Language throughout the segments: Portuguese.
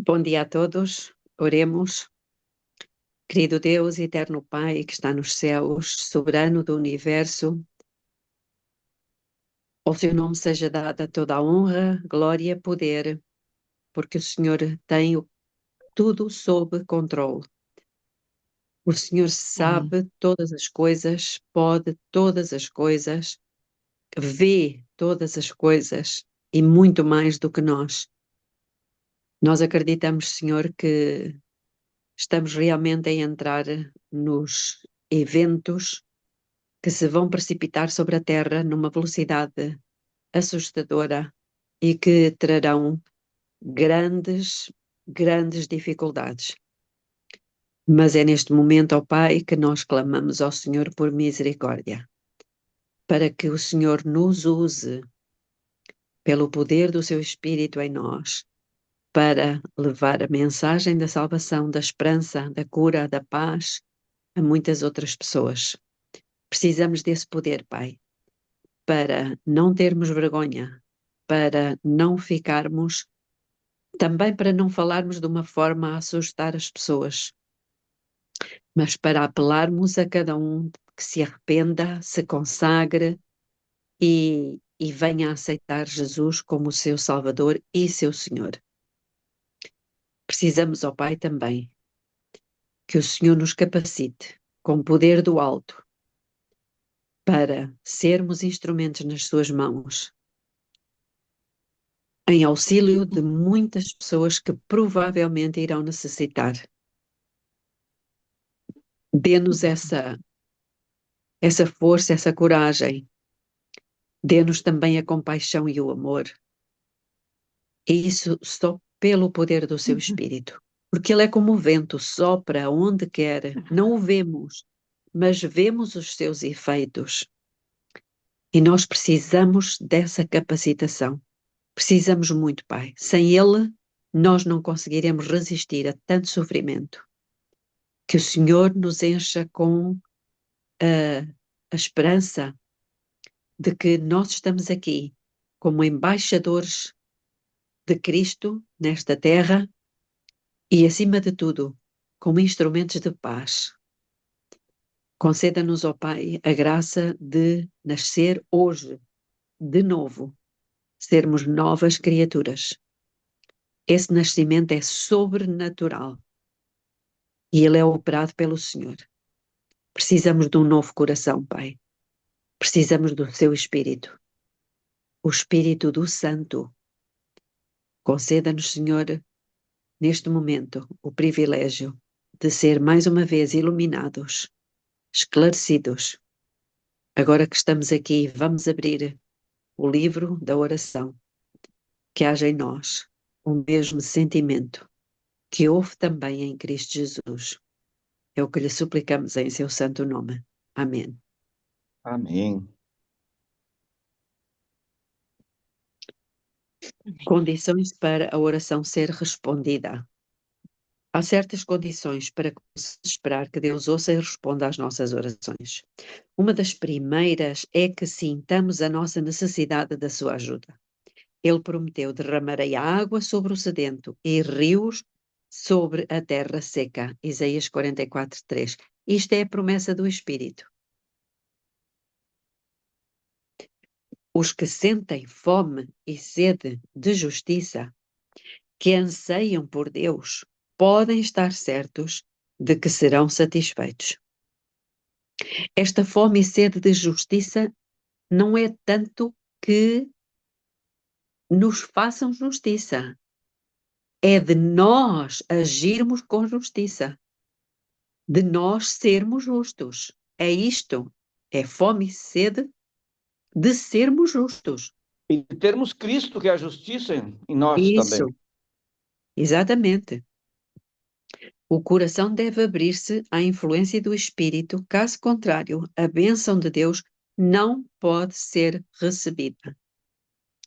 Bom dia a todos, oremos. Querido Deus, eterno Pai, que está nos céus, soberano do universo, ao seu nome seja dada toda a honra, glória e poder, porque o Senhor tem tudo sob controle. O Senhor Amém. sabe todas as coisas, pode todas as coisas, vê todas as coisas e muito mais do que nós. Nós acreditamos, Senhor, que estamos realmente a entrar nos eventos que se vão precipitar sobre a Terra numa velocidade assustadora e que trarão grandes dificuldades. Mas é neste momento, ó Pai, que nós clamamos ao Senhor por misericórdia, para que o Senhor nos use pelo poder do seu Espírito em nós, para levar a mensagem da salvação, da esperança, da cura, da paz a muitas outras pessoas. Precisamos desse poder, Pai, para não termos vergonha, para não ficarmos, também para não falarmos de uma forma a assustar as pessoas, mas para apelarmos a cada um que se arrependa, se consagre e venha a aceitar Jesus como seu Salvador e seu Senhor. Precisamos, ó Pai, também que o Senhor nos capacite com o poder do alto para sermos instrumentos nas suas mãos, em auxílio de muitas pessoas que provavelmente irão necessitar. Dê-nos essa força, essa coragem. Dê-nos também a compaixão e o amor. E isso só pelo poder do seu Espírito. Porque ele é como o vento, sopra onde quer. Não o vemos, mas vemos os seus efeitos. E nós precisamos dessa capacitação. Precisamos muito, Pai. Sem ele, nós não conseguiremos resistir a tanto sofrimento. Que o Senhor nos encha com a esperança de que nós estamos aqui como embaixadores de Cristo nesta terra e, acima de tudo, como instrumentos de paz. Conceda-nos, ó Pai, a graça de nascer hoje, de novo, sermos novas criaturas. Esse nascimento é sobrenatural e ele é operado pelo Senhor. Precisamos de um novo coração, Pai. Precisamos do seu Espírito, o Espírito do Santo. Conceda-nos, Senhor, neste momento, o privilégio de ser mais uma vez iluminados, esclarecidos. Agora que estamos aqui, vamos abrir o livro da oração, que haja em nós o mesmo sentimento que houve também em Cristo Jesus. É o que lhe suplicamos em seu santo nome. Amém. Amém. Condições para a oração ser respondida. Há certas condições para que possamos esperar que Deus ouça e responda às nossas orações. Uma das primeiras é que sintamos a nossa necessidade da sua ajuda. Ele prometeu: derramarei água sobre o sedento e rios sobre a terra seca. Isaías 44:3. Isto é a promessa do Espírito. Os que sentem fome e sede de justiça, que anseiam por Deus, podem estar certos de que serão satisfeitos. Esta fome e sede de justiça não é tanto que nos façam justiça, é de nós agirmos com justiça, de nós sermos justos. É isto, é fome e sede de sermos justos. E termos Cristo, que é a justiça, em nós também. Isso, exatamente. O coração deve abrir-se à influência do Espírito, caso contrário, a bênção de Deus não pode ser recebida.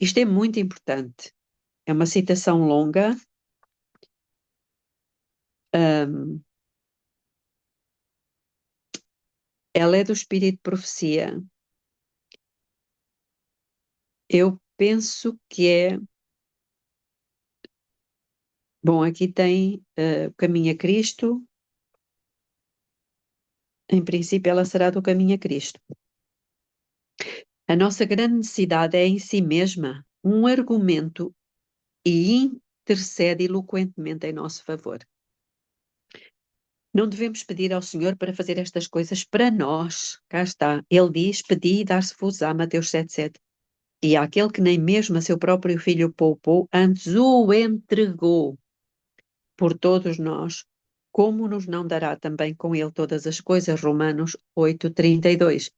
Isto é muito importante. É uma citação longa. Ela é do Espírito de Profecia. Eu penso que é Bom, aqui tem o caminho a Cristo. Em princípio, ela será do caminho a Cristo. A nossa grande necessidade é em si mesma um argumento e intercede eloquentemente em nosso favor. Não devemos pedir ao Senhor para fazer estas coisas para nós. Cá está. Ele diz, pedi e dar-se-vos-á, Mateus 7,7. E àquele que nem mesmo a seu próprio filho poupou, antes o entregou por todos nós, como nos não dará também com ele todas as coisas? Romanos 8,32.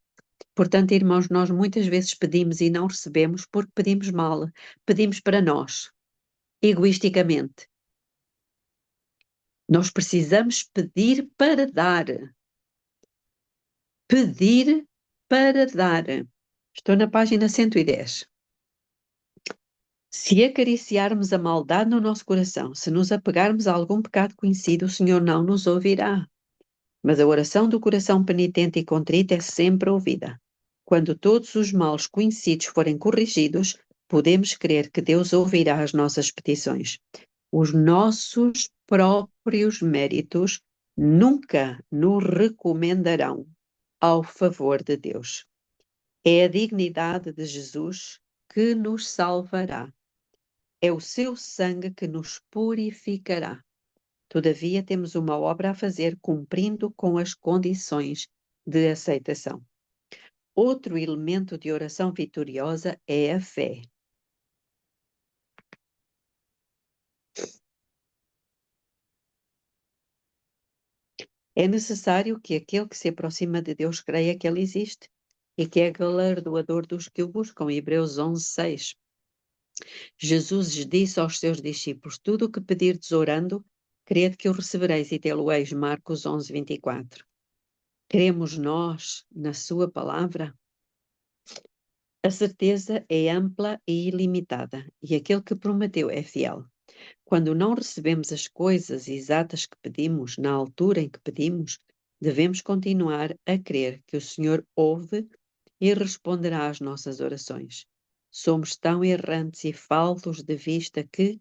Portanto, irmãos, nós muitas vezes pedimos e não recebemos porque pedimos mal. Pedimos para nós, egoisticamente. Nós precisamos pedir para dar. Pedir para dar. Estou na página 110. Se acariciarmos a maldade no nosso coração, se nos apegarmos a algum pecado conhecido, o Senhor não nos ouvirá. Mas a oração do coração penitente e contrito é sempre ouvida. Quando todos os males conhecidos forem corrigidos, podemos crer que Deus ouvirá as nossas petições. Os nossos próprios méritos nunca nos recomendarão ao favor de Deus. É a dignidade de Jesus que nos salvará. É o seu sangue que nos purificará. Todavia, temos uma obra a fazer cumprindo com as condições de aceitação. Outro elemento de oração vitoriosa é a fé. É necessário que aquele que se aproxima de Deus creia que Ele existe e que é galardoador dos que o buscam. Hebreus 11:6. Jesus disse aos seus discípulos: tudo o que pedirdes orando, crede que o recebereis e tê-lo-eis. Marcos 11:24. Cremos nós na sua palavra? A certeza é ampla e ilimitada, e aquele que prometeu é fiel. Quando não recebemos as coisas exatas que pedimos, na altura em que pedimos, devemos continuar a crer que o Senhor ouve e responderá às nossas orações. Somos tão errantes e faltos de vista que,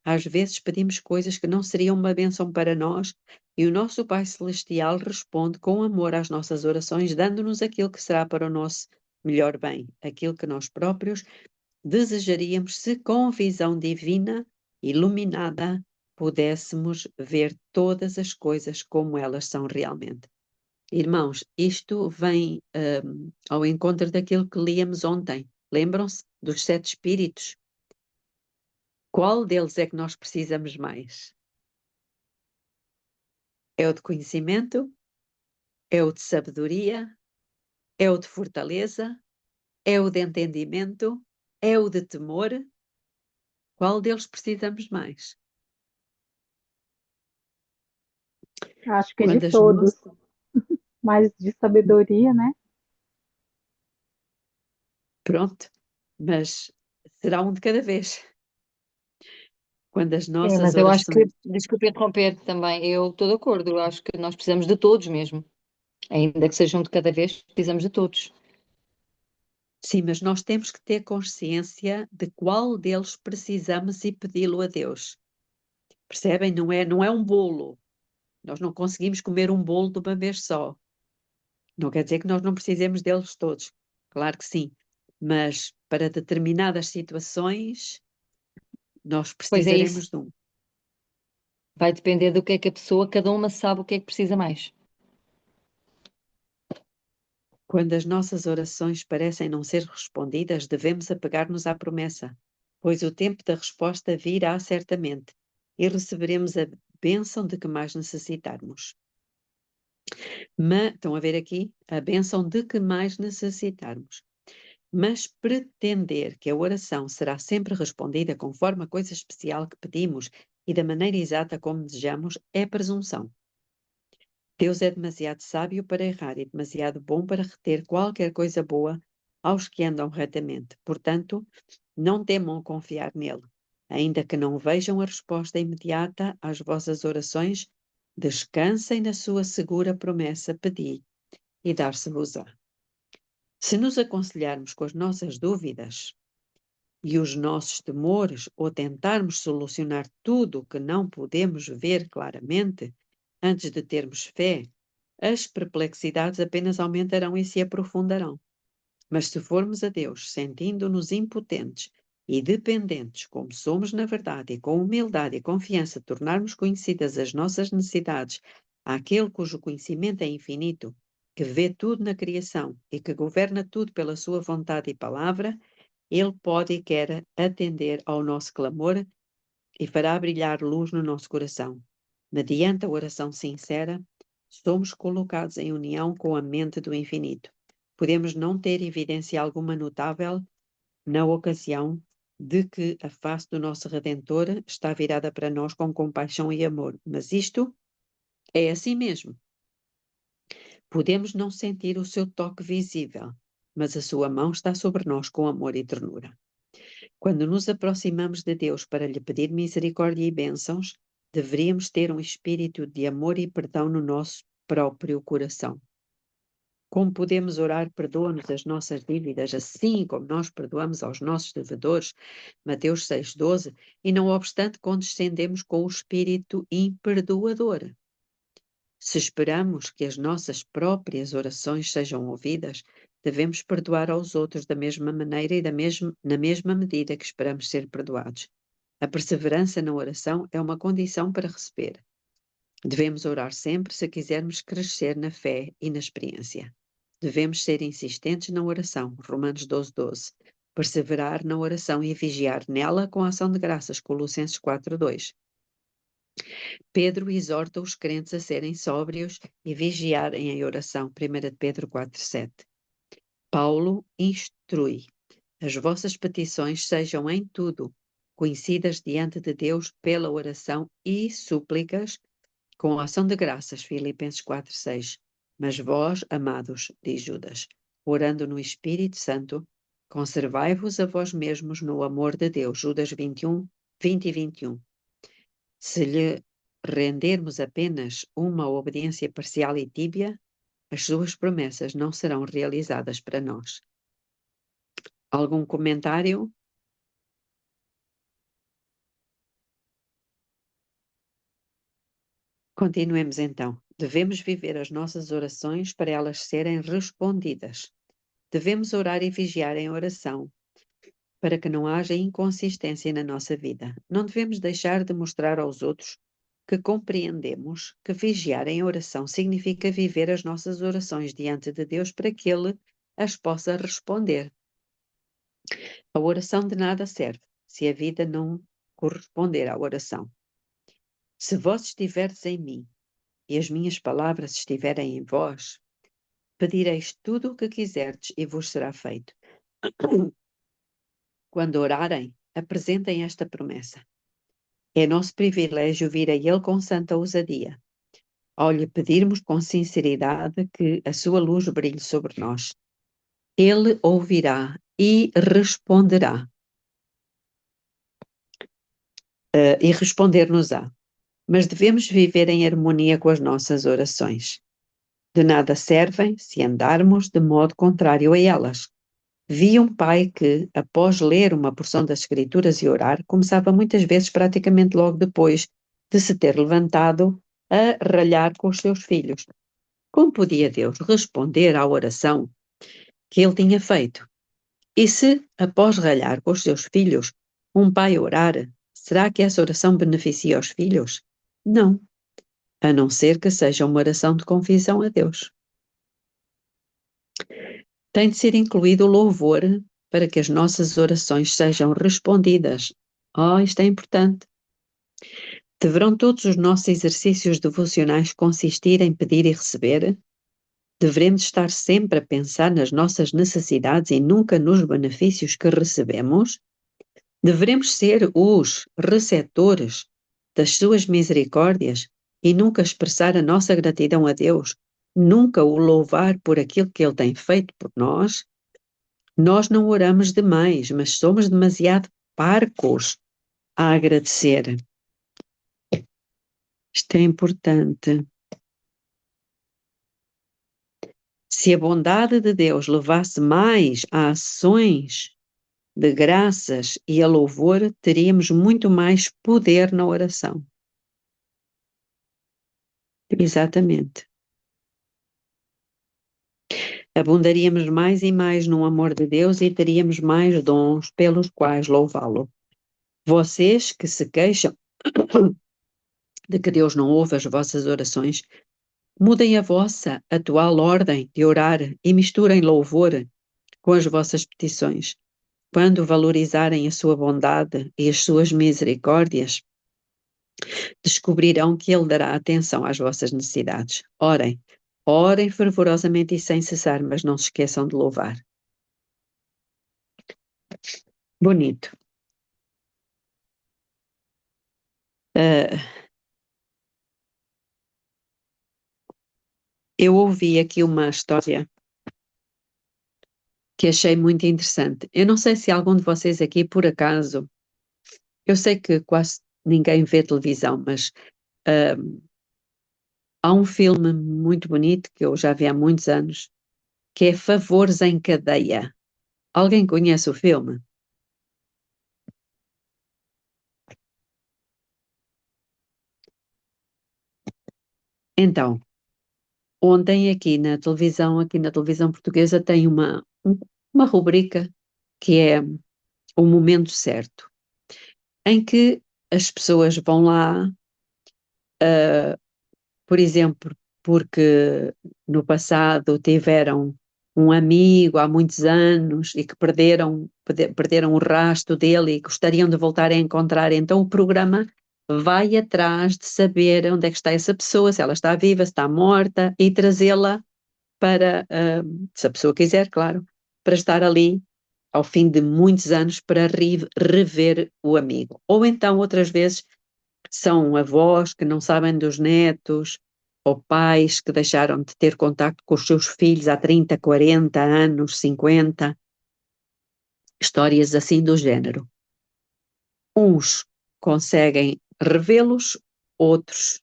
às vezes, pedimos coisas que não seriam uma bênção para nós, e o nosso Pai Celestial responde com amor às nossas orações, dando-nos aquilo que será para o nosso melhor bem, aquilo que nós próprios desejaríamos se com visão divina, iluminada, pudéssemos ver todas as coisas como elas são realmente. Irmãos, isto vem ao encontro daquilo que líamos ontem. Lembram-se dos 7 espíritos? Qual deles é que nós precisamos mais? É o de conhecimento? É o de sabedoria? É o de fortaleza? É o de entendimento? É o de temor? Qual deles precisamos mais? Acho que é de Quando as todos, mas de sabedoria, né? Pronto, mas será um de cada vez. Quando as É, nossas mas eu acho que, orações... desculpe interromper também, eu estou de acordo, eu acho que nós precisamos de todos mesmo, ainda que sejam de cada vez, precisamos de todos. Sim, mas nós temos que ter consciência de qual deles precisamos e pedi-lo a Deus. Percebem? Não é um bolo. Nós não conseguimos comer um bolo de uma vez só. Não quer dizer que nós não precisemos deles todos. Claro que sim. Mas para determinadas situações, nós Pois é isso, precisaremos de um. vai depender do que é que a pessoa, cada uma sabe o que é que precisa mais. Quando as nossas orações parecem não ser respondidas, devemos apegar-nos à promessa, pois o tempo da resposta virá certamente e receberemos a bênção de que mais necessitarmos. Mas, estão a ver aqui? A bênção de que mais necessitarmos. Mas pretender que a oração será sempre respondida conforme a coisa especial que pedimos e da maneira exata como desejamos é presunção. Deus é demasiado sábio para errar e demasiado bom para reter qualquer coisa boa aos que andam retamente. Portanto, não temam confiar nele. Ainda que não vejam a resposta imediata às vossas orações, descansem na sua segura promessa, pedi e dar-se-vos-á. Se nos aconselharmos com as nossas dúvidas, e os nossos temores, ou tentarmos solucionar tudo o que não podemos ver claramente, antes de termos fé, as perplexidades apenas aumentarão e se aprofundarão. Mas se formos a Deus sentindo-nos impotentes e dependentes, como somos na verdade, e com humildade e confiança tornarmos conhecidas as nossas necessidades àquele cujo conhecimento é infinito, que vê tudo na criação e que governa tudo pela sua vontade e palavra, ele pode e quer atender ao nosso clamor e fará brilhar luz no nosso coração. Mediante a oração sincera, somos colocados em união com a mente do infinito. Podemos não ter evidência alguma notável na ocasião de que a face do nosso Redentor está virada para nós com compaixão e amor, mas isto é assim mesmo. Podemos não sentir o seu toque visível, mas a sua mão está sobre nós com amor e ternura. Quando nos aproximamos de Deus para lhe pedir misericórdia e bênçãos, deveríamos ter um espírito de amor e perdão no nosso próprio coração. Como podemos orar, perdoa-nos as nossas dívidas, assim como nós perdoamos aos nossos devedores, Mateus 6,12, e não obstante condescendemos com o espírito imperdoador. Se esperamos que as nossas próprias orações sejam ouvidas, devemos perdoar aos outros da mesma maneira e na mesma medida que esperamos ser perdoados. A perseverança na oração é uma condição para receber. Devemos orar sempre se quisermos crescer na fé e na experiência. Devemos ser insistentes na oração, Romanos 12:12. Perseverar na oração e vigiar nela com ação de graças, Colossenses 4:2. Pedro exorta os crentes a serem sóbrios e vigiarem em oração, 1 Pedro 4:7. Paulo instrui: as vossas petições sejam em tudo conhecidas diante de Deus pela oração e súplicas com ação de graças, Filipenses 4:6. Mas vós, amados, diz Judas, orando no Espírito Santo, conservai-vos a vós mesmos no amor de Deus, Judas 20:21. Se lhe rendermos apenas uma obediência parcial e tíbia, as suas promessas não serão realizadas para nós. Algum comentário? Continuemos então. Devemos viver as nossas orações para elas serem respondidas. Devemos orar e vigiar em oração para que não haja inconsistência na nossa vida. Não devemos deixar de mostrar aos outros que compreendemos que vigiar em oração significa viver as nossas orações diante de Deus para que Ele as possa responder. A oração de nada serve se a vida não corresponder à oração. Se vós estiverdes em mim e as minhas palavras estiverem em vós, pedireis tudo o que quiserdes e vos será feito. Quando orarem, apresentem esta promessa. É nosso privilégio vir a Ele com santa ousadia, ao lhe pedirmos com sinceridade que a sua luz brilhe sobre nós. Ele ouvirá e responderá. E responder-nos-á. Mas devemos viver em harmonia com as nossas orações. De nada servem se andarmos de modo contrário a elas. Vi um pai que, após ler uma porção das Escrituras e orar, começava muitas vezes, praticamente logo depois de se ter levantado, a ralhar com os seus filhos. Como podia Deus responder à oração que ele tinha feito? E se, após ralhar com os seus filhos, um pai orar, será que essa oração beneficia os filhos? Não, a não ser que seja uma oração de confissão a Deus. Tem de ser incluído o louvor para que as nossas orações sejam respondidas. Isto é importante. Deverão todos os nossos exercícios devocionais consistir em pedir e receber? Devemos estar sempre a pensar nas nossas necessidades e nunca nos benefícios que recebemos? Devemos ser os receptores das suas misericórdias e nunca expressar a nossa gratidão a Deus, nunca o louvar por aquilo que Ele tem feito por nós? Nós não oramos demais, mas somos demasiado parcos a agradecer. Isto é importante. Se a bondade de Deus levasse mais a ações de graças e a louvor, teríamos muito mais poder na oração. Exatamente. Abundaríamos mais e mais no amor de Deus e teríamos mais dons pelos quais louvá-lo. Vocês que se queixam de que Deus não ouve as vossas orações, mudem a vossa atual ordem de orar e misturem louvor com as vossas petições. Quando valorizarem a sua bondade e as suas misericórdias, descobrirão que Ele dará atenção às vossas necessidades. Orem fervorosamente e sem cessar, mas não se esqueçam de louvar. Bonito. Eu ouvi aqui uma história que achei muito interessante. Eu não sei se algum de vocês aqui, por acaso, eu sei que quase ninguém vê televisão, mas há um filme muito bonito que eu já vi há muitos anos, que é Favores em Cadeia. Alguém conhece o filme? Então, ontem aqui na televisão portuguesa, tem uma rubrica que é o momento certo, em que as pessoas vão lá, por exemplo, porque no passado tiveram um amigo há muitos anos e que perderam o rastro dele e gostariam de voltar a encontrar. Então o programa vai atrás de saber onde é que está essa pessoa, se ela está viva, se está morta, e trazê-la para, se a pessoa quiser, claro, para estar ali ao fim de muitos anos para rever o amigo. Ou então, outras vezes, são avós que não sabem dos netos, ou pais que deixaram de ter contacto com os seus filhos há 30, 40 anos, 50, histórias assim do género. Uns conseguem revê-los, outros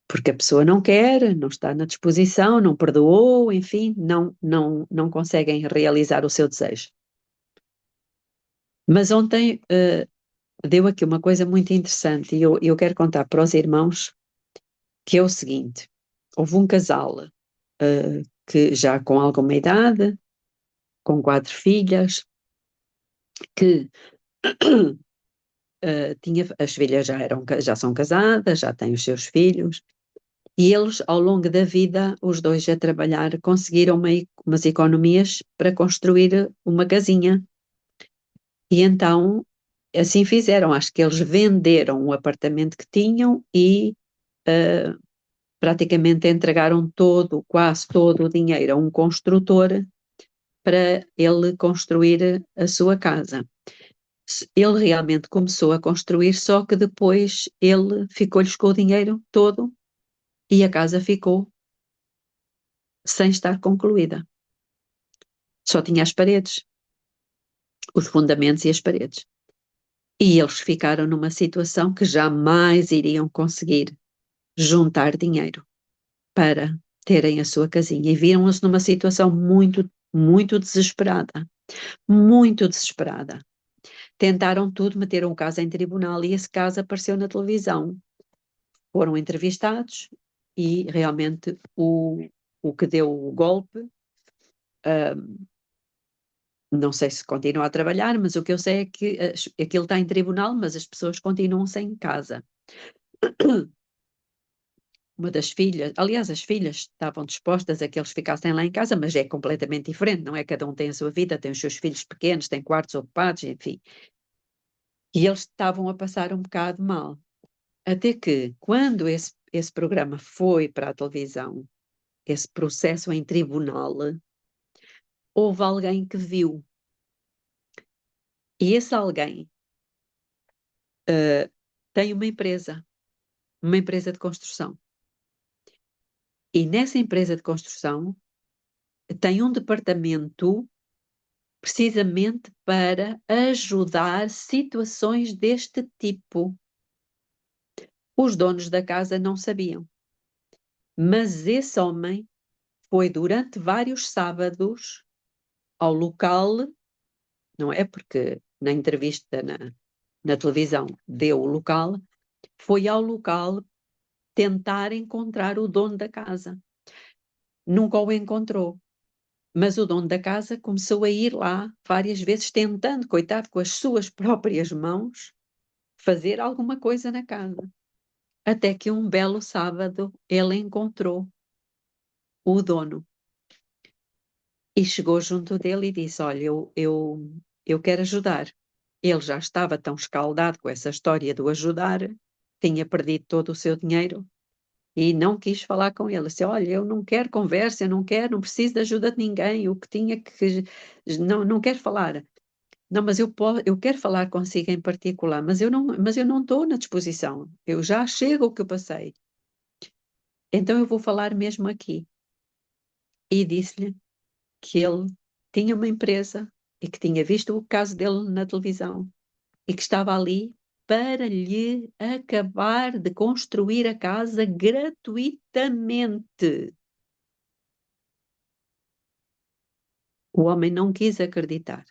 porque a pessoa não quer, não está na disposição, não perdoou, enfim, não conseguem realizar o seu desejo. Mas ontem deu aqui uma coisa muito interessante e eu quero contar para os irmãos, que é o seguinte: houve um casal que já com alguma idade, com 4 filhas, que as filhas já são casadas, já têm os seus filhos, e eles, ao longo da vida, os dois a trabalhar, conseguiram umas economias para construir uma casinha. E então, assim fizeram. Acho que eles venderam o apartamento que tinham e praticamente entregaram quase todo o dinheiro a um construtor para ele construir a sua casa. Ele realmente começou a construir, só que depois ele ficou-lhes com o dinheiro todo e a casa ficou sem estar concluída. Só tinha as paredes, os fundamentos e as paredes. E eles ficaram numa situação que jamais iriam conseguir juntar dinheiro para terem a sua casinha. E viram-se numa situação muito, muito desesperada. Muito desesperada. Tentaram tudo, meteram o caso em tribunal e esse caso apareceu na televisão. Foram entrevistados e realmente o que deu o golpe, não sei se continua a trabalhar, mas o que eu sei é que aquilo está em tribunal, mas as pessoas continuam sem casa. Uma das filhas, aliás, as filhas estavam dispostas a que eles ficassem lá em casa, mas é completamente diferente, não é? Cada um tem a sua vida, tem os seus filhos pequenos, tem quartos ocupados, enfim. E eles estavam a passar um bocado mal. Até que, quando esse programa foi para a televisão, esse processo em tribunal, houve alguém que viu. E esse alguém tem uma empresa de construção. E nessa empresa de construção tem um departamento precisamente para ajudar situações deste tipo. Os donos da casa não sabiam, mas esse homem foi durante vários sábados ao local não é? Porque na entrevista na televisão deu o local, foi ao local tentar encontrar o dono da casa. Nunca o encontrou. Mas o dono da casa começou a ir lá várias vezes, tentando, coitado, com as suas próprias mãos, fazer alguma coisa na casa. Até que um belo sábado ele encontrou o dono e chegou junto dele e disse: Olha, eu quero ajudar. Ele já estava tão escaldado com essa história do ajudar, tinha perdido todo o seu dinheiro e não quis falar com ele. Disse: Olha, eu não quero conversa, eu não quero, não preciso de ajuda de ninguém. O que tinha que. Não quero falar. Não, mas eu quero falar consigo em particular, mas eu não estou na disposição. Eu já chego o que eu passei. Então eu vou falar mesmo aqui. E disse-lhe que ele tinha uma empresa e que tinha visto o caso dele na televisão e que estava ali para lhe acabar de construir a casa gratuitamente. O homem não quis acreditar.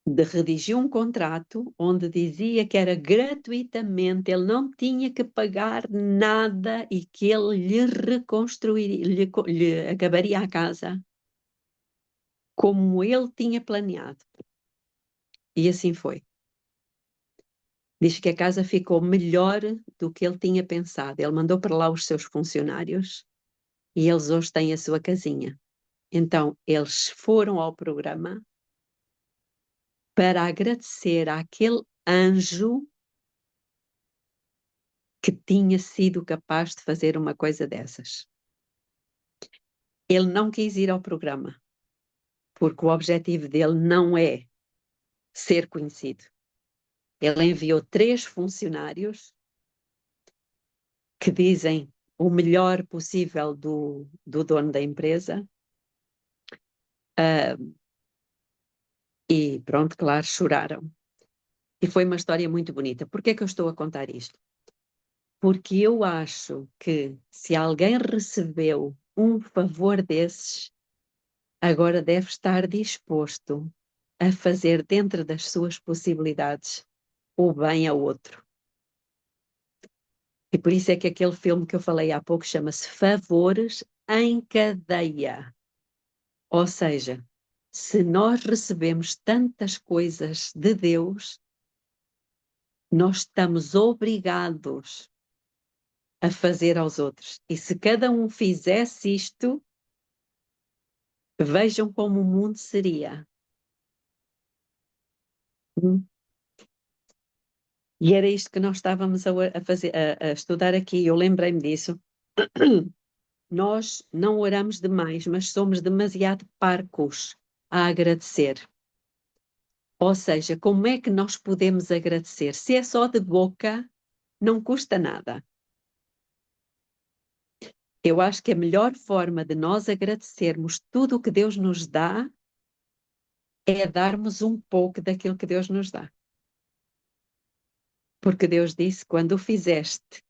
Redigiu um contrato onde dizia que era gratuitamente, ele não tinha que pagar nada e que ele lhe reconstruiria, lhe acabaria a casa como ele tinha planeado. E assim foi. Diz que a casa ficou melhor do que ele tinha pensado. Ele mandou para lá os seus funcionários e eles hoje têm a sua casinha. Então, eles foram ao programa para agradecer àquele anjo que tinha sido capaz de fazer uma coisa dessas. Ele não quis ir ao programa, porque o objetivo dele não é ser conhecido. Ele enviou 3 funcionários que dizem o melhor possível do dono da empresa. E pronto, claro, choraram. E foi uma história muito bonita. Por que é que eu estou a contar isto? Porque eu acho que se alguém recebeu um favor desses, agora deve estar disposto a fazer dentro das suas possibilidades o bem ao outro. E por isso é que aquele filme que eu falei há pouco chama-se Favores em Cadeia. Ou seja, se nós recebemos tantas coisas de Deus, nós estamos obrigados a fazer aos outros. E se cada um fizesse isto, vejam como o mundo seria. E era isto que nós estávamos a fazer, a estudar aqui. Eu lembrei-me disso. Nós não oramos demais, mas somos demasiado parcos a agradecer. Ou seja, como é que nós podemos agradecer? Se é só de boca, não custa nada. Eu acho que a melhor forma de nós agradecermos tudo o que Deus nos dá é darmos um pouco daquilo que Deus nos dá. Porque Deus disse: quando o fizeste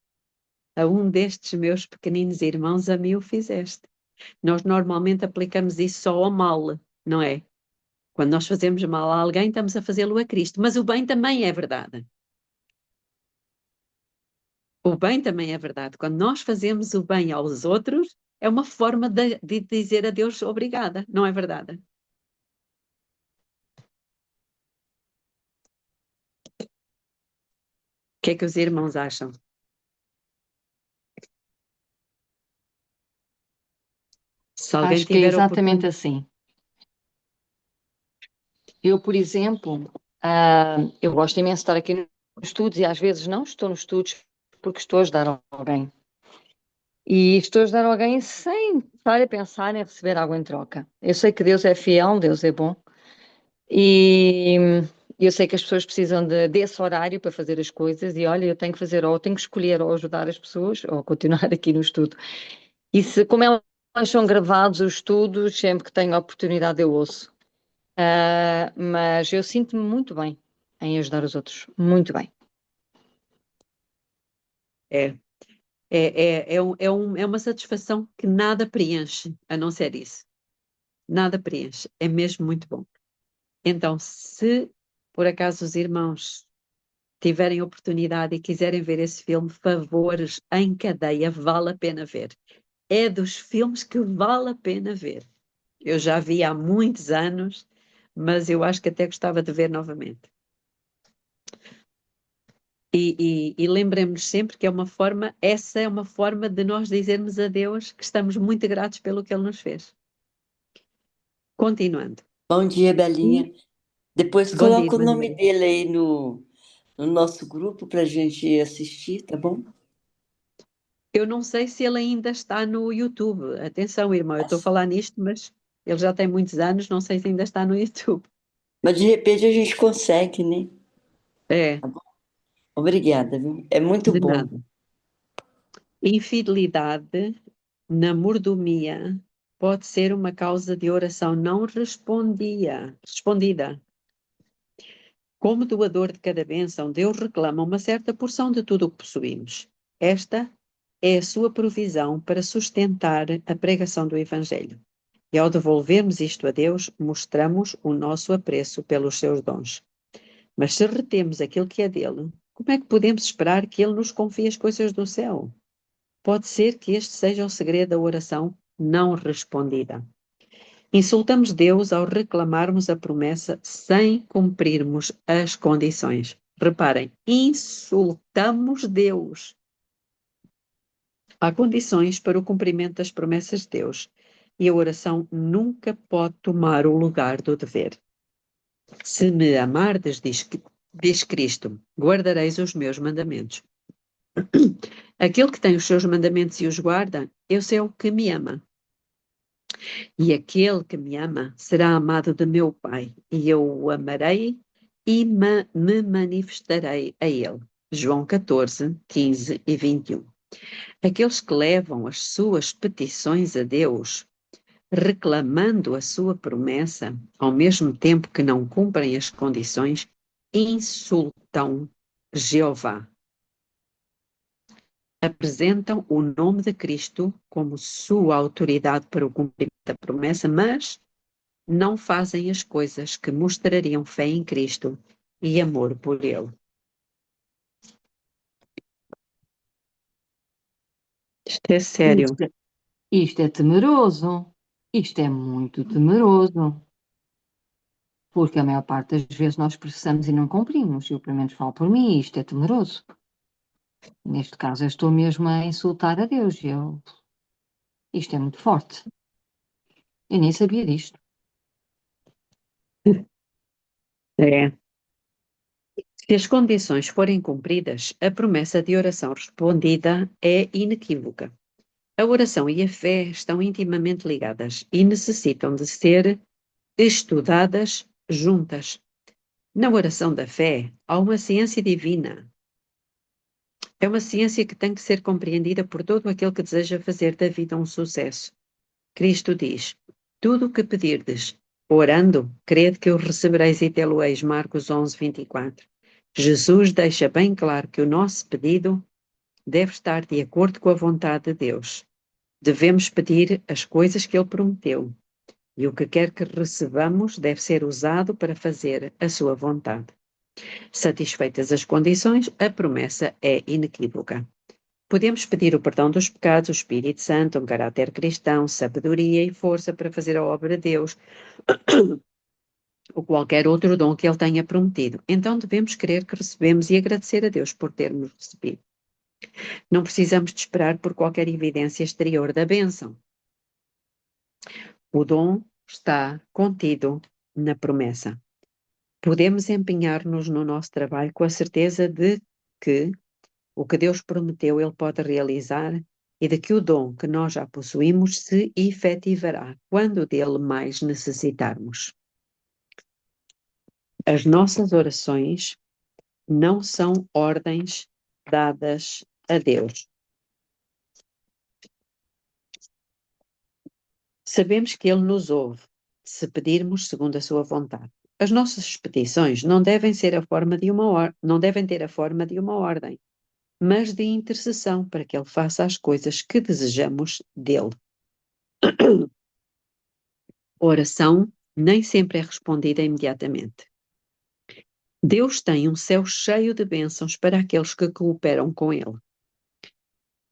a um destes meus pequeninos irmãos, a mim o fizeste. Nós normalmente aplicamos isso só ao mal, não é? Quando nós fazemos mal a alguém, estamos a fazê-lo a Cristo. Mas o bem também é verdade. O bem também é verdade. Quando nós fazemos o bem aos outros, é uma forma de dizer a Deus obrigada, não é verdade? O que é que os irmãos acham? Se alguém Acho que é tiver exatamente oportunidade. assim. Eu, por exemplo, eu gosto imenso de estar aqui nos estudos e às vezes não estou nos estudos porque estou a ajudar alguém. E estou a ajudar alguém sem estar a pensar em receber algo em troca. Eu sei que Deus é fiel, Deus é bom. E eu sei que as pessoas precisam desse horário para fazer as coisas e olha, eu tenho que fazer, ou tenho que escolher ou ajudar as pessoas ou continuar aqui no estudo. E como elas são gravados os estudos, sempre que tenho a oportunidade eu ouço. Mas eu sinto-me muito bem em ajudar os outros, muito bem. É, é uma satisfação que nada preenche, a não ser isso. nada preenche, é mesmo muito bom. Então, se por acaso os irmãos tiverem oportunidade e quiserem ver esse filme, Favores em Cadeia, vale a pena ver. É dos filmes que vale a pena ver. Eu já vi há muitos anos, mas eu acho que até gostava de ver novamente. E lembremos sempre que essa é uma forma de nós dizermos a Deus que estamos muito gratos pelo que Ele nos fez. Continuando. Bom dia, Belinha. Depois Bom dia, coloca o nome Manuel. dele aí no nosso grupo para a gente assistir, tá bom? Eu não sei se ele ainda está no YouTube. Atenção, irmão, eu estou a falar nisto, mas ele já tem muitos anos, não sei se ainda está no YouTube. Mas de repente a gente consegue, né? É, Obrigada, viu? É muito de bom. nada. Infidelidade na mordomia pode ser uma causa de oração não respondida. Como doador de cada bênção, Deus reclama uma certa porção de tudo o que possuímos. Esta é a sua provisão para sustentar a pregação do Evangelho. E ao devolvermos isto a Deus, mostramos o nosso apreço pelos seus dons. Mas se retemos aquilo que é dele, como é que podemos esperar que ele nos confie as coisas do céu? Pode ser que este seja o segredo da oração não respondida. Insultamos Deus ao reclamarmos a promessa sem cumprirmos as condições. Reparem, insultamos Deus. Há condições para o cumprimento das promessas de Deus e a oração nunca pode tomar o lugar do dever. Se me amardes, diz Cristo, guardareis os meus mandamentos. Aquele que tem os seus mandamentos e os guarda, esse é o que me ama. E aquele que me ama será amado de meu Pai, e eu o amarei e me manifestarei a ele. João 14, 15 e 21. Aqueles que levam as suas petições a Deus, reclamando a sua promessa, ao mesmo tempo que não cumprem as condições, insultam Jeová. Apresentam o nome de Cristo como sua autoridade para o cumprimento da promessa, mas não fazem as coisas que mostrariam fé em Cristo e amor por Ele. Isto é sério. Isto é temeroso. Isto é muito temeroso. Porque a maior parte das vezes nós processamos e não cumprimos. Eu, pelo menos, falo por mim, isto é temeroso. Neste caso, eu estou mesmo a insultar a Deus. Isto é muito forte. Eu nem sabia disto. É. Se as condições forem cumpridas, a promessa de oração respondida é inequívoca. A oração e a fé estão intimamente ligadas e necessitam de ser estudadas juntas. Na oração da fé, há uma ciência divina. É uma ciência que tem que ser compreendida por todo aquele que deseja fazer da vida um sucesso. Cristo diz, tudo o que pedirdes, orando, crede que o recebereis e tê-lo-eis. Marcos 11, 24. Jesus deixa bem claro que o nosso pedido deve estar de acordo com a vontade de Deus. Devemos pedir as coisas que Ele prometeu, e o que quer que recebamos deve ser usado para fazer a sua vontade. Satisfeitas as condições, a promessa é inequívoca. Podemos pedir o perdão dos pecados, o Espírito Santo, um caráter cristão, sabedoria e força para fazer a obra de Deus, ou qualquer outro dom que Ele tenha prometido. Então devemos crer que recebemos e agradecer a Deus por termos recebido. Não precisamos de esperar por qualquer evidência exterior da bênção. O dom está contido na promessa. Podemos empenhar-nos no nosso trabalho com a certeza de que o que Deus prometeu Ele pode realizar e de que o dom que nós já possuímos se efetivará quando dele mais necessitarmos. As nossas orações não são ordens dadas a Deus. Sabemos que Ele nos ouve, se pedirmos segundo a sua vontade. As nossas petições não devem ter a forma de uma ordem, mas de intercessão para que Ele faça as coisas que desejamos dele. A oração nem sempre é respondida imediatamente. Deus tem um céu cheio de bênçãos para aqueles que cooperam com Ele.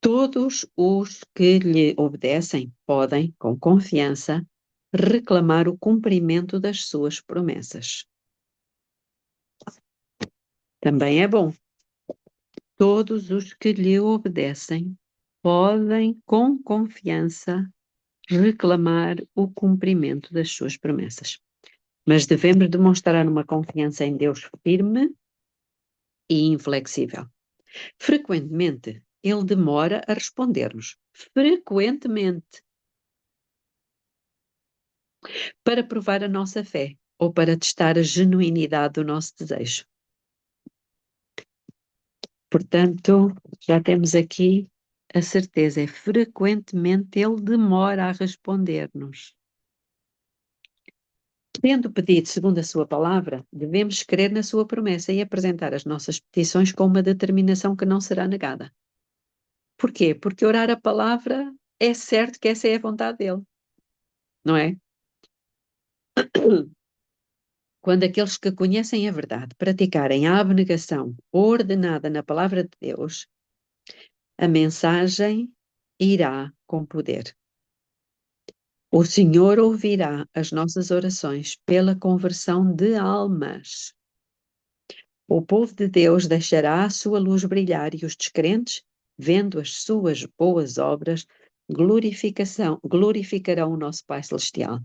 Todos os que lhe obedecem podem, com confiança, reclamar o cumprimento das suas promessas. Também é bom. Todos os que lhe obedecem podem, com confiança, reclamar o cumprimento das suas promessas. Mas devemos demonstrar uma confiança em Deus firme e inflexível. Frequentemente, Ele demora a responder-nos. Frequentemente. Para provar a nossa fé ou para testar a genuinidade do nosso desejo. Portanto, já temos aqui a certeza, frequentemente Ele demora a responder-nos. Tendo pedido segundo a sua palavra, devemos crer na sua promessa e apresentar as nossas petições com uma determinação que não será negada. Porquê? Porque orar a palavra é certo que essa é a vontade dele, não é? Quando aqueles que conhecem a verdade praticarem a abnegação ordenada na palavra de Deus, a mensagem irá com poder. O Senhor ouvirá as nossas orações pela conversão de almas. O povo de Deus deixará a sua luz brilhar e os descrentes, vendo as suas boas obras, glorificarão o nosso Pai Celestial.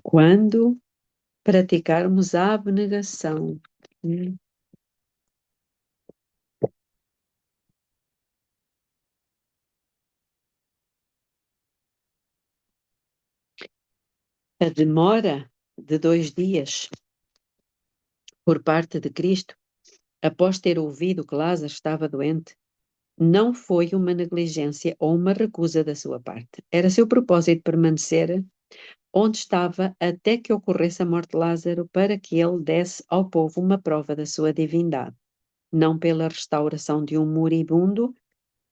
Quando praticarmos a abnegação, a demora de 2 dias por parte de Cristo, após ter ouvido que Lázaro estava doente, não foi uma negligência ou uma recusa da sua parte. Era seu propósito permanecer onde estava até que ocorresse a morte de Lázaro, para que ele desse ao povo uma prova da sua divindade, não pela restauração de um moribundo,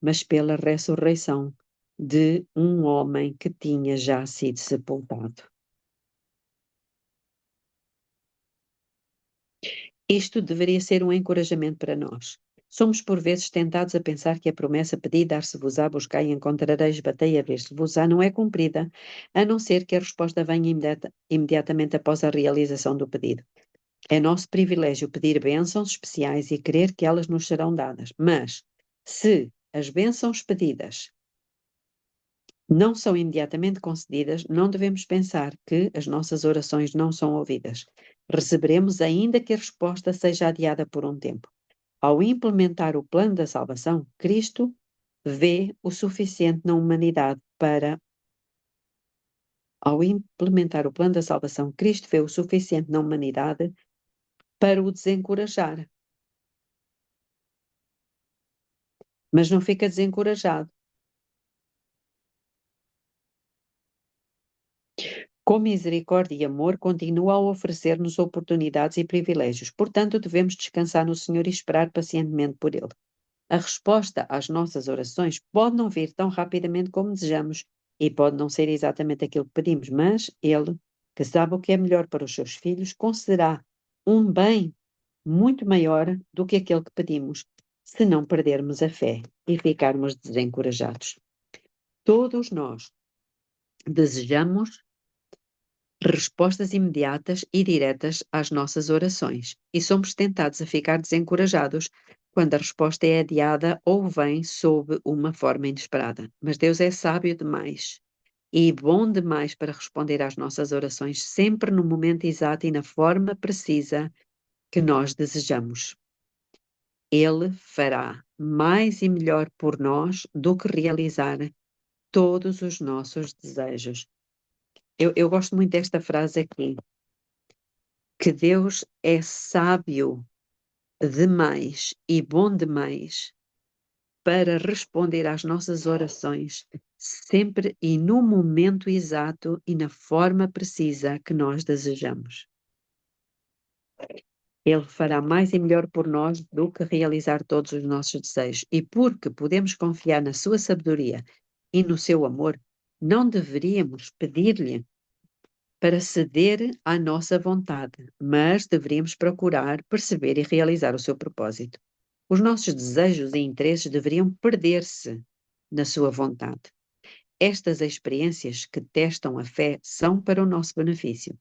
mas pela ressurreição de um homem que tinha já sido sepultado. Isto deveria ser um encorajamento para nós. Somos por vezes tentados a pensar que a promessa pedi, dar-se-vos-á, buscai e encontrareis, batei a ver-se-vos-á, não é cumprida, a não ser que a resposta venha imediatamente após a realização do pedido. É nosso privilégio pedir bênçãos especiais e crer que elas nos serão dadas. Mas, se as bênçãos pedidas não são imediatamente concedidas, não devemos pensar que as nossas orações não são ouvidas. Receberemos ainda que a resposta seja adiada por um tempo. Ao implementar o plano da salvação, Cristo vê o suficiente na humanidade para... Ao implementar o plano da salvação, Cristo vê o suficiente na humanidade para o desencorajar. Mas não fica desencorajado. Com misericórdia e amor, continua a oferecer-nos oportunidades e privilégios. Portanto, devemos descansar no Senhor e esperar pacientemente por Ele. A resposta às nossas orações pode não vir tão rapidamente como desejamos e pode não ser exatamente aquilo que pedimos, mas Ele, que sabe o que é melhor para os seus filhos, concederá um bem muito maior do que aquele que pedimos, se não perdermos a fé e ficarmos desencorajados. Todos nós desejamos respostas imediatas e diretas às nossas orações, e somos tentados a ficar desencorajados quando a resposta é adiada ou vem sob uma forma inesperada. Mas Deus é sábio demais e bom demais para responder às nossas orações sempre no momento exato e na forma precisa que nós desejamos. Ele fará mais e melhor por nós do que realizar todos os nossos desejos. Eu gosto muito desta frase aqui, que Deus é sábio demais e bom demais para responder às nossas orações sempre e no momento exato e na forma precisa que nós desejamos. Ele fará mais e melhor por nós do que realizar todos os nossos desejos. E porque podemos confiar na sua sabedoria e no seu amor, não deveríamos pedir-lhe para ceder à nossa vontade, mas deveríamos procurar perceber e realizar o seu propósito. Os nossos desejos e interesses deveriam perder-se na sua vontade. Estas experiências que testam a fé são para o nosso benefício.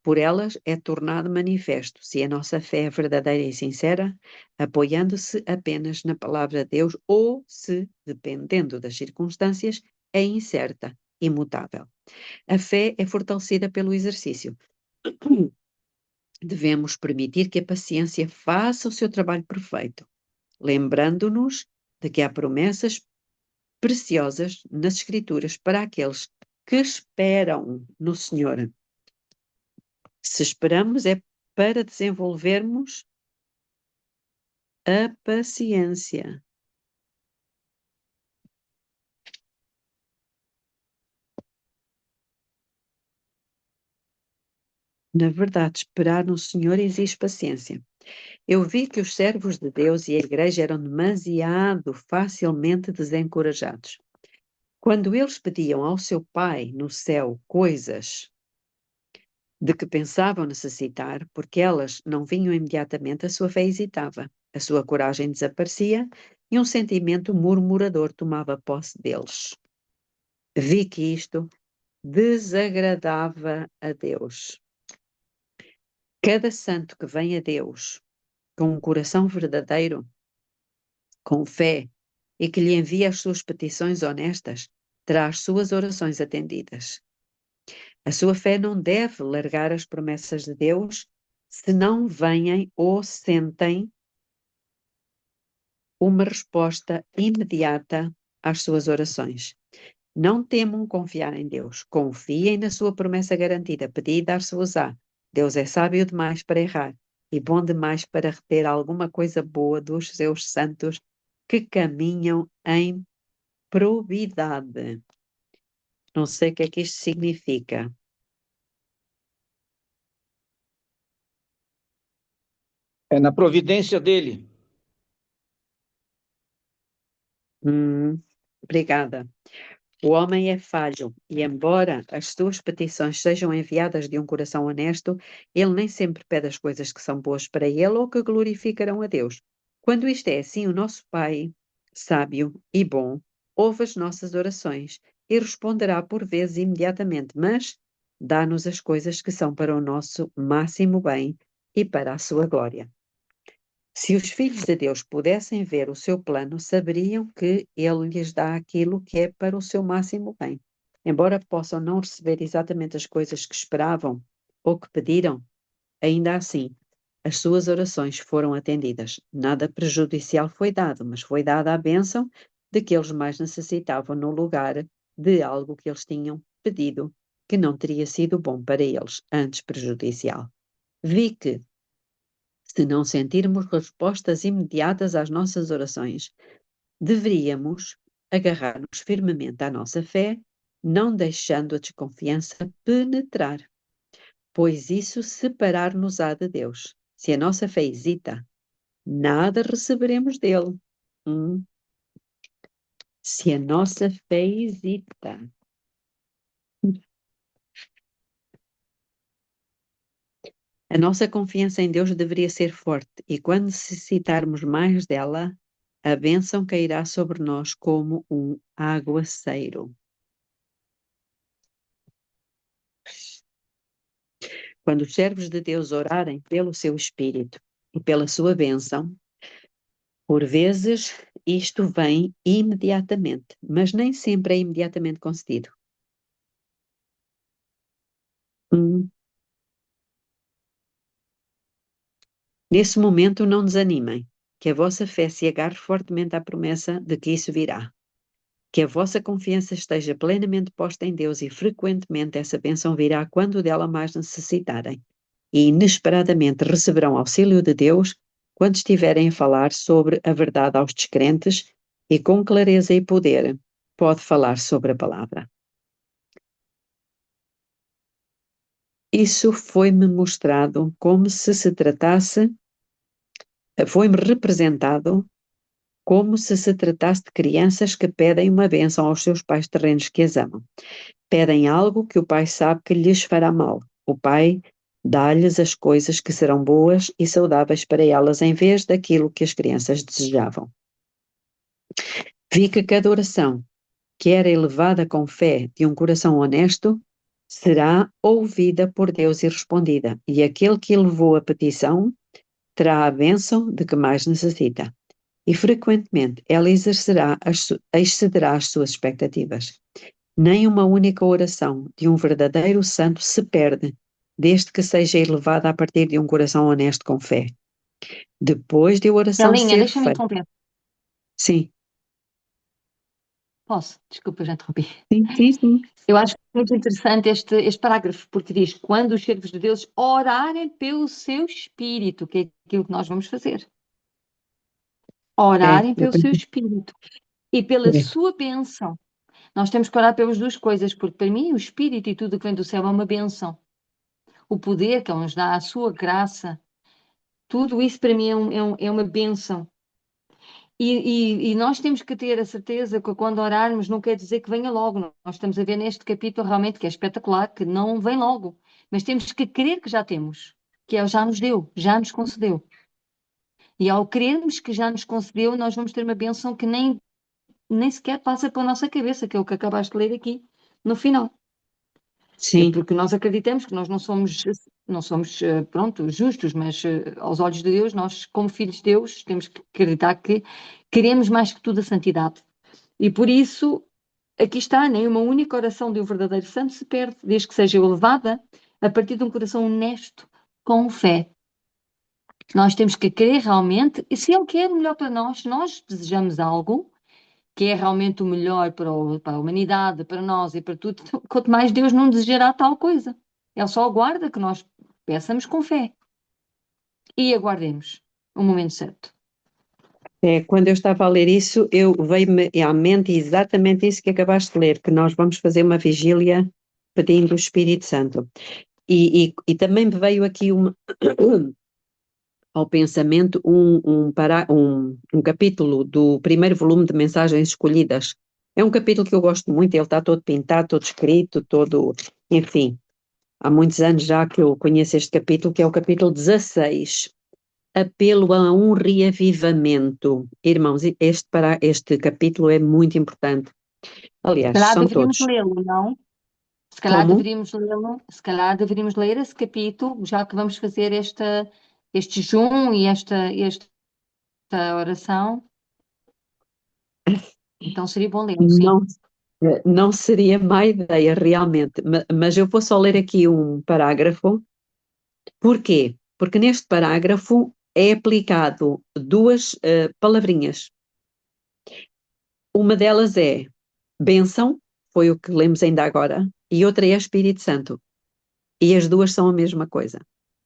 Por elas é tornado manifesto se a nossa fé é verdadeira e sincera, apoiando-se apenas na palavra de Deus ou se, dependendo das circunstâncias, é incerta, imutável. A fé é fortalecida pelo exercício. Devemos permitir que a paciência faça o seu trabalho perfeito, lembrando-nos de que há promessas preciosas nas Escrituras para aqueles que esperam no Senhor. Se esperamos é para desenvolvermos a paciência. Na verdade, esperar no Senhor exige paciência. Eu vi que os servos de Deus e a igreja eram demasiado facilmente desencorajados. Quando eles pediam ao seu Pai no céu coisas de que pensavam necessitar, porque elas não vinham imediatamente, a sua fé hesitava, a sua coragem desaparecia e um sentimento murmurador tomava posse deles. Vi que isto desagradava a Deus. Cada santo que vem a Deus com um coração verdadeiro, com fé, e que lhe envia as suas petições honestas, terá as suas orações atendidas. A sua fé não deve largar as promessas de Deus se não venham ou sentem uma resposta imediata às suas orações. Não temam confiar em Deus. Confiem na sua promessa garantida. Pedi e dar-se-vos-á. Deus é sábio demais para errar e bom demais para reter alguma coisa boa dos seus santos que caminham em probidade. Não sei o que é que isto significa. É na providência dele. Obrigada. O homem é falho e, embora as suas petições sejam enviadas de um coração honesto, ele nem sempre pede as coisas que são boas para ele ou que glorificarão a Deus. Quando isto é assim, o nosso Pai, sábio e bom, ouve as nossas orações e responderá por vezes imediatamente, mas dá-nos as coisas que são para o nosso máximo bem e para a sua glória. Se os filhos de Deus pudessem ver o seu plano, saberiam que ele lhes dá aquilo que é para o seu máximo bem. Embora possam não receber exatamente as coisas que esperavam ou que pediram, ainda assim, as suas orações foram atendidas. Nada prejudicial foi dado, mas foi dada a bênção de que eles mais necessitavam no lugar de algo que eles tinham pedido, que não teria sido bom para eles, antes prejudicial. Vi que, se não sentirmos respostas imediatas às nossas orações, deveríamos agarrar-nos firmemente à nossa fé, não deixando a desconfiança penetrar, pois isso separar-nos-á de Deus. Se a nossa fé hesita, nada receberemos dele. Se a nossa fé hesita. A nossa confiança em Deus deveria ser forte e quando necessitarmos mais dela, a bênção cairá sobre nós como um aguaceiro. Quando os servos de Deus orarem pelo seu Espírito e pela sua bênção, por vezes isto vem imediatamente, mas nem sempre é imediatamente concedido. Nesse momento não desanimem, que a vossa fé se agarre fortemente à promessa de que isso virá. Que a vossa confiança esteja plenamente posta em Deus e frequentemente essa bênção virá quando dela mais necessitarem. E inesperadamente receberão auxílio de Deus quando estiverem a falar sobre a verdade aos descrentes e com clareza e poder pode falar sobre a palavra. Isso foi-me mostrado como se tratasse, foi-me representado como se tratasse de crianças que pedem uma bênção aos seus pais terrenos que as amam. Pedem algo que o pai sabe que lhes fará mal. O pai dá-lhes as coisas que serão boas e saudáveis para elas, em vez daquilo que as crianças desejavam. Vi que cada oração que era elevada com fé de um coração honesto será ouvida por Deus e respondida, e aquele que elevou a petição terá a bênção de que mais necessita. E frequentemente ela excederá as suas expectativas. Nem uma única oração de um verdadeiro santo se perde, desde que seja elevada a partir de um coração honesto com fé. Depois de a oração Belinha, ser deixa-me feita. interromper. Sim, Posso? Desculpa, já interrompi. sim. Eu acho que é muito interessante este parágrafo, porque diz: quando os servos de Deus orarem pelo seu espírito, que é aquilo que nós vamos fazer. Orarem Eu pelo seu penso espírito e pela que sua bênção. Nós temos que orar pelas duas coisas, porque para mim o espírito e tudo que vem do céu é uma bênção. O poder que Ele nos dá, a sua graça, tudo isso para mim é uma bênção. E nós temos que ter a certeza que quando orarmos não quer dizer que venha logo. Nós estamos a ver neste capítulo realmente que é espetacular, que não vem logo. Mas temos que crer que já temos, que Ele já nos deu, já nos concedeu. E ao crermos que já nos concedeu, nós vamos ter uma bênção que nem sequer passa pela nossa cabeça, que é o que acabaste de ler aqui, no final. sim. Porque nós acreditamos que nós não somos, pronto, justos, mas aos olhos de Deus, nós, como filhos de Deus, temos que acreditar que queremos mais que tudo a santidade. E por isso, aqui está, nem uma única oração de um verdadeiro santo se perde, desde que seja elevada a partir de um coração honesto, com fé. Nós temos que querer realmente, e se Ele quer o melhor para nós, se nós desejamos algo que é realmente o melhor para a humanidade, para nós e para tudo, quanto mais Deus não desejará tal coisa. Ele só aguarda que nós peçamos com fé e aguardemos o momento certo. Quando eu estava a ler isso, veio-me à mente exatamente isso que acabaste de ler, que nós vamos fazer uma vigília pedindo o Espírito Santo. E também me veio aqui ao pensamento um capítulo do primeiro volume de Mensagens Escolhidas. É um capítulo que eu gosto muito, ele está todo pintado, todo escrito, enfim, há muitos anos já que eu conheço este capítulo, que é o capítulo 16. Apelo a um reavivamento. Irmãos, este capítulo é muito importante. Aliás, Se calhar são deveríamos todos. lê-lo, não? Se calhar Como? deveríamos lê-lo, se calhar deveríamos ler esse capítulo, já que vamos fazer este jejum e esta oração. Então seria bom ler, sim. Não seria má ideia, realmente, mas eu vou só ler aqui um parágrafo. Porquê? Porque neste parágrafo é aplicado duas palavrinhas. Uma delas é bênção, foi o que lemos ainda agora, e outra é Espírito Santo. E as duas são a mesma coisa.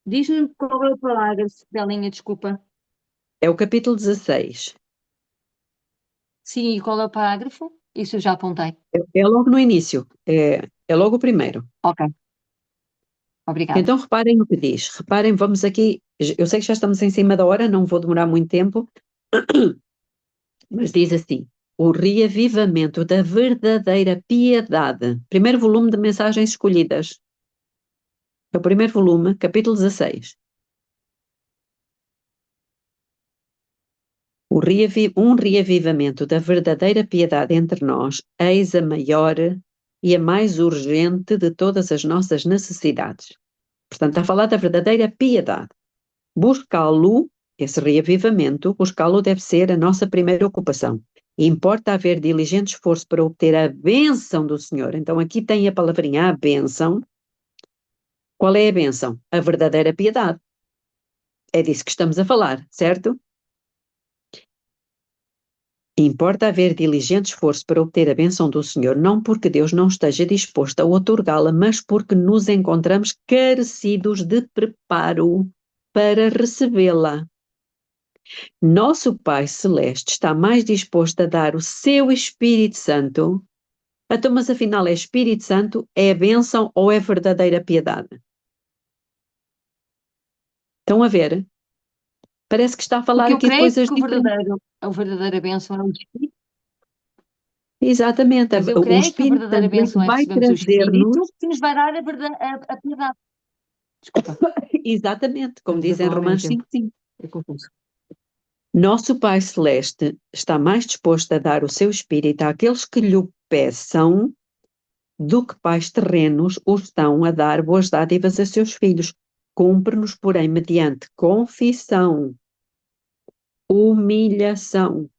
Diz-me qual é a parágrafo, Belinha, desculpa. É o capítulo 16. Sim, e qual é o parágrafo? Isso eu já apontei. É logo no início, é logo o primeiro. Ok, obrigada. Então reparem no que diz. Reparem, vamos aqui. Eu sei que já estamos em cima da hora, não vou demorar muito tempo, mas diz assim: o reavivamento da verdadeira piedade. Primeiro volume de Mensagens Escolhidas. É o primeiro volume, capítulo 16. Um reavivamento da verdadeira piedade entre nós, eis a maior e a mais urgente de todas as nossas necessidades. Portanto, está a falar da verdadeira piedade. Buscá-lo, esse reavivamento, buscá-lo deve ser a nossa primeira ocupação. E importa haver diligente esforço para obter a bênção do Senhor. Então, aqui tem a palavrinha, a bênção. Qual é a bênção? A verdadeira piedade. É disso que estamos a falar, certo? Importa haver diligente esforço para obter a bênção do Senhor, não porque Deus não esteja disposto a outorgá-la, mas porque nos encontramos carecidos de preparo para recebê-la. Nosso Pai Celeste está mais disposto a dar o seu Espírito Santo. Então, mas afinal é Espírito Santo, é a bênção ou é verdadeira piedade? Estão a ver? Parece que está a falar Porque eu aqui de creio coisas que diferentes. a verdadeira bênção é o Espírito, Exatamente, mas eu o creio que a Espírito verdadeira Santo é que bênção é vai recebermos o trazer-nos, Espírito que nos vai dar a piedade. Desculpa, exatamente, como estamos a diz em falar ao mesmo Romanos tempo. 5:5. É confuso. Nosso Pai Celeste está mais disposto a dar o seu Espírito àqueles que lhe o peçam do que pais terrenos o estão a dar boas dádivas a seus filhos. Cumpre-nos, porém, mediante confissão, humilhação,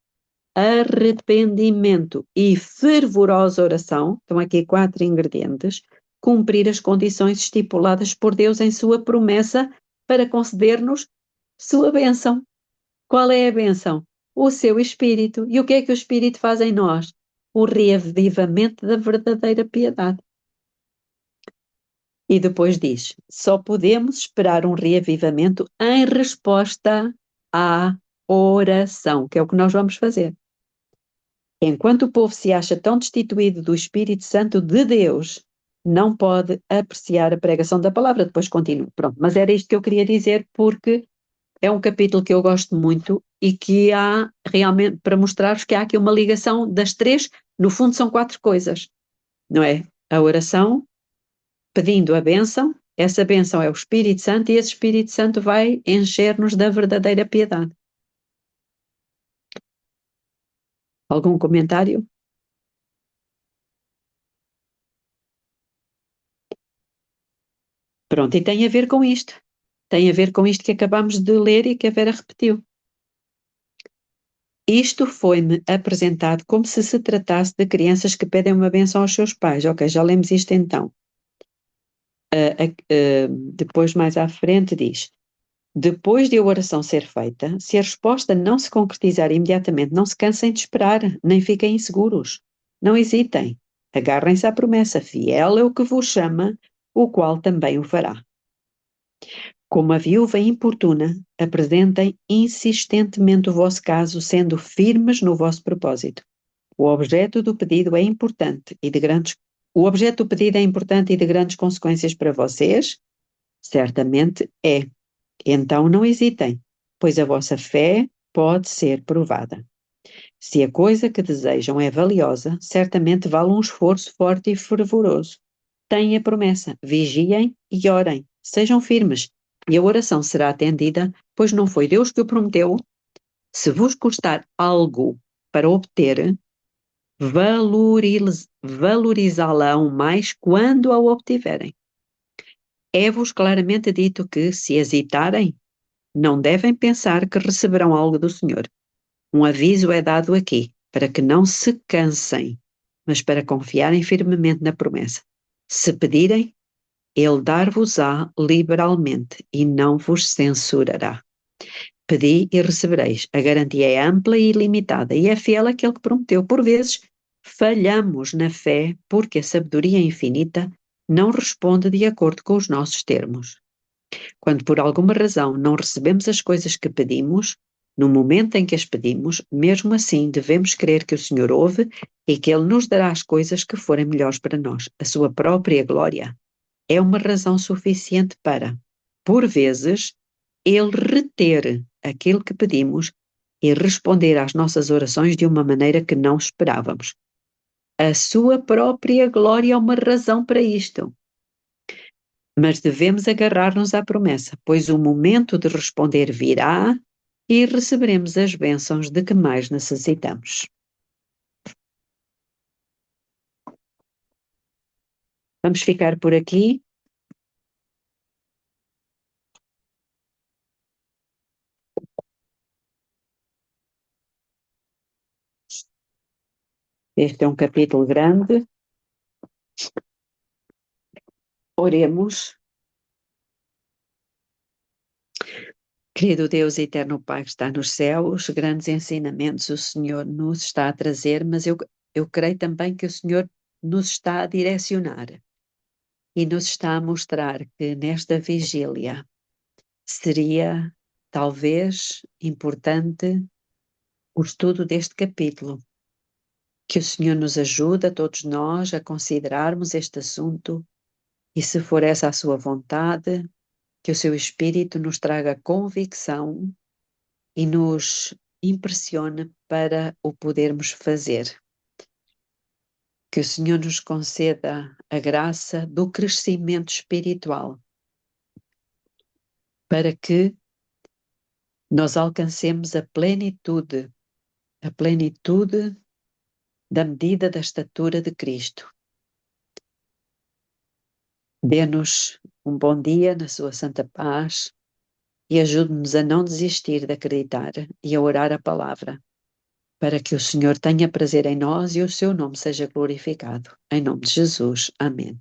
arrependimento e fervorosa oração, estão aqui 4 ingredientes, cumprir as condições estipuladas por Deus em sua promessa para conceder-nos sua bênção. Qual é a bênção? O seu Espírito. E o que é que o Espírito faz em nós? O reavivamento da verdadeira piedade. E depois diz: só podemos esperar um reavivamento em resposta à oração, que é o que nós vamos fazer. Enquanto o povo se acha tão destituído do Espírito Santo de Deus, não pode apreciar a pregação da palavra. Depois continuo. Pronto, mas era isto que eu queria dizer, porque é um capítulo que eu gosto muito e que há realmente, para mostrar-vos que há aqui uma ligação das 3, no fundo são 4 coisas, não é? A oração, pedindo a bênção, essa bênção é o Espírito Santo e esse Espírito Santo vai encher-nos da verdadeira piedade. Algum comentário? Pronto, e tem a ver com isto. Tem a ver com isto que acabamos de ler e que a Vera repetiu. Isto foi-me apresentado como se tratasse de crianças que pedem uma bênção aos seus pais. Ok, já lemos isto então. Depois, mais à frente, diz: depois de a oração ser feita, se a resposta não se concretizar imediatamente, não se cansem de esperar, nem fiquem inseguros. Não hesitem. Agarrem-se à promessa. Fiel é o que vos chama, o qual também o fará. Como a viúva importuna, apresentem insistentemente o vosso caso, sendo firmes no vosso propósito. O objeto do pedido é importante e de grandes consequências para vocês? Certamente é. Então não hesitem, pois a vossa fé pode ser provada. Se a coisa que desejam é valiosa, certamente vale um esforço forte e fervoroso. Tenham a promessa, vigiem e orem, sejam firmes, e a oração será atendida, pois não foi Deus que o prometeu. Se vos custar algo para obter, valorizá-la-ão mais quando a obtiverem. É-vos claramente dito que, se hesitarem, não devem pensar que receberão algo do Senhor. Um aviso é dado aqui, para que não se cansem, mas para confiarem firmemente na promessa. Se pedirem, Ele dar-vos-á liberalmente e não vos censurará. Pedi e recebereis. A garantia é ampla e ilimitada e é fiel àquele que prometeu. Por vezes, falhamos na fé porque a sabedoria infinita não responde de acordo com os nossos termos. Quando por alguma razão não recebemos as coisas que pedimos, no momento em que as pedimos, mesmo assim devemos crer que o Senhor ouve e que Ele nos dará as coisas que forem melhores para nós. A sua própria glória é uma razão suficiente para, por vezes, Ele reter aquilo que pedimos e responder às nossas orações de uma maneira que não esperávamos. A sua própria glória é uma razão para isto. Mas devemos agarrar-nos à promessa, pois o momento de responder virá e receberemos as bênçãos de que mais necessitamos. Vamos ficar por aqui. Este é um capítulo grande. Oremos. Querido Deus e eterno Pai que está nos céus, grandes ensinamentos o Senhor nos está a trazer, mas eu creio também que o Senhor nos está a direcionar e nos está a mostrar que nesta vigília seria talvez importante o estudo deste capítulo. Que o Senhor nos ajude a todos nós a considerarmos este assunto e, se for essa a sua vontade, que o seu Espírito nos traga convicção e nos impressione para o podermos fazer. Que o Senhor nos conceda a graça do crescimento espiritual, para que nós alcancemos a plenitude da medida da estatura de Cristo. Dê-nos um bom dia na sua santa paz e ajude-nos a não desistir de acreditar e a orar a palavra, para que o Senhor tenha prazer em nós e o seu nome seja glorificado. Em nome de Jesus. Amém.